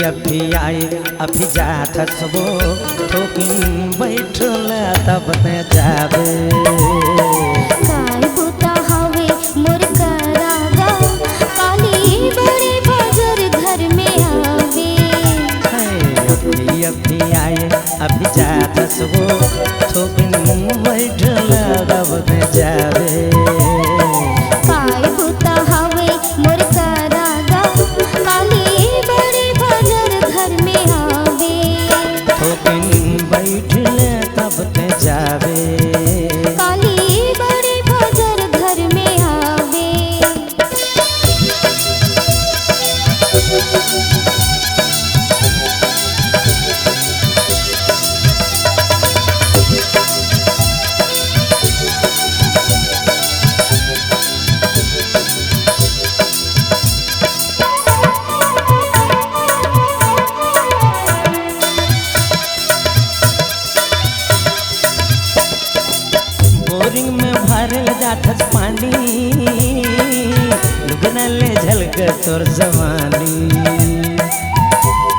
अभी आए अभी जात सबो थोकिन बैठल तब ते जाबे काय बुता हवे मोर करागा काली बड़े बजर घर में आवे अभी आए अभी जात सबो थोकिन बैठल तब ते जाबे काय बुता हवे मोर करागा काली बड़े बजर घर में आवे थोकिन बैठल तब ते जाबे काली बड़े बजर घर में आवे बोरिंग में भरल जाठस पानी लुगना ले झलक तोर जवानी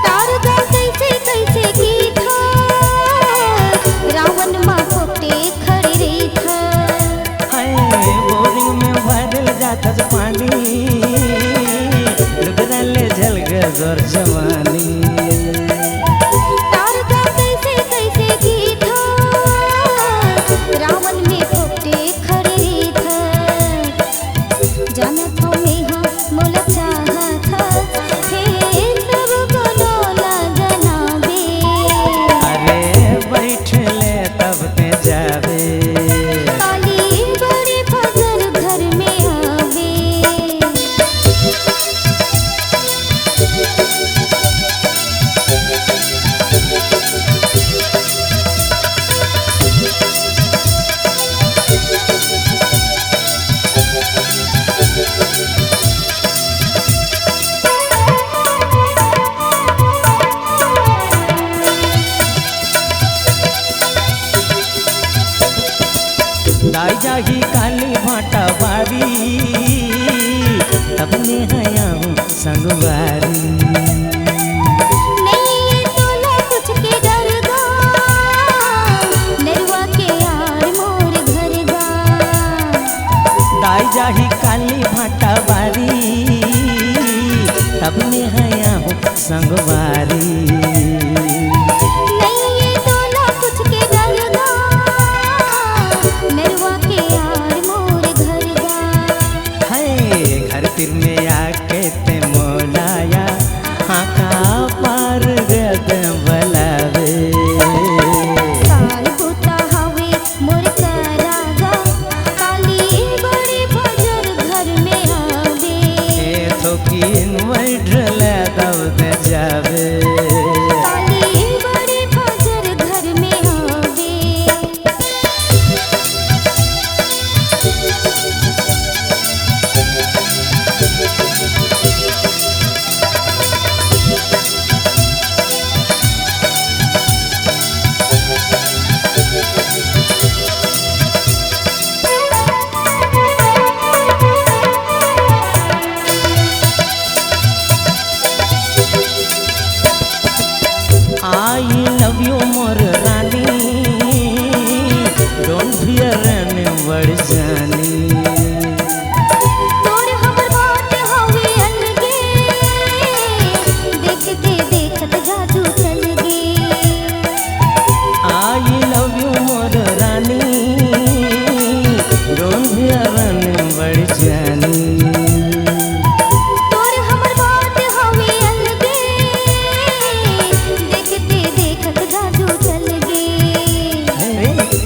तारगा कैसे कैसे की था रावण माँ कोटे खड़ी रही था हाय बोरिंग में भरल जाठस पानी लुगना ले झलक तोर जवानी तारगा कैसे कैसे की था रावण में कोटे खड़ी रही था जाना था मैं हाँ मोला चाहा था फिर सब को लोला जनाबे अरे बैठले तब ते जाबे काली बड़े फजर घर में आवे दाई जाही काली भाटा बारी तब ने हया संगवारी नहीं ये तोला कुछ के डरगा नरवा के यार मोर घरगा दाई जाही काली भाटा बारी तब ने हया संगवारी नहीं ये तोला कुछ के डरगा नरवा के यार मोर घरगा है घर तिर में आके ते मोलाया हाँ का पार गद बलावे काल बुता हवे मोर करागा काली बड़े बजर घर में आवे ए थोकिन बैठल तब ते जाबे काली बड़े बजर घर में आवे आई लव यू मोर रानी डोंट फियर एनी बड़ जानी तोर हमर बात हवे अलगे देखते देखत जादू चल गे आई लव यू मोर रानी डोंट फियर एनी बड़ जानी तोर हमर बात हवे अलगे देखते देखत जादू चल गे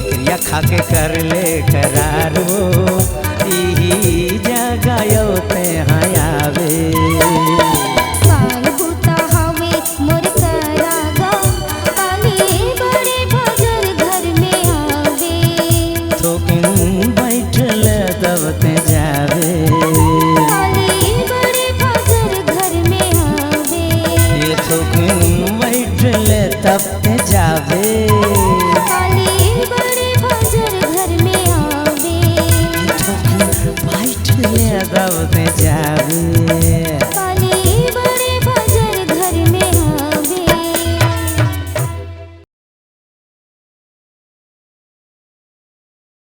क्रिया खाके कर ले करारो ई जगायो ते हयावे काल बुता हवे मोर करागा काली बड़े बजर घर में आवे थोकिन बैठल तब ते जाबे काली बड़े बजर घर में आवे ये थोकिन बैठल तब ते जाबे काली बड़े बजर घर में आवे बैठले तब ते जाबे।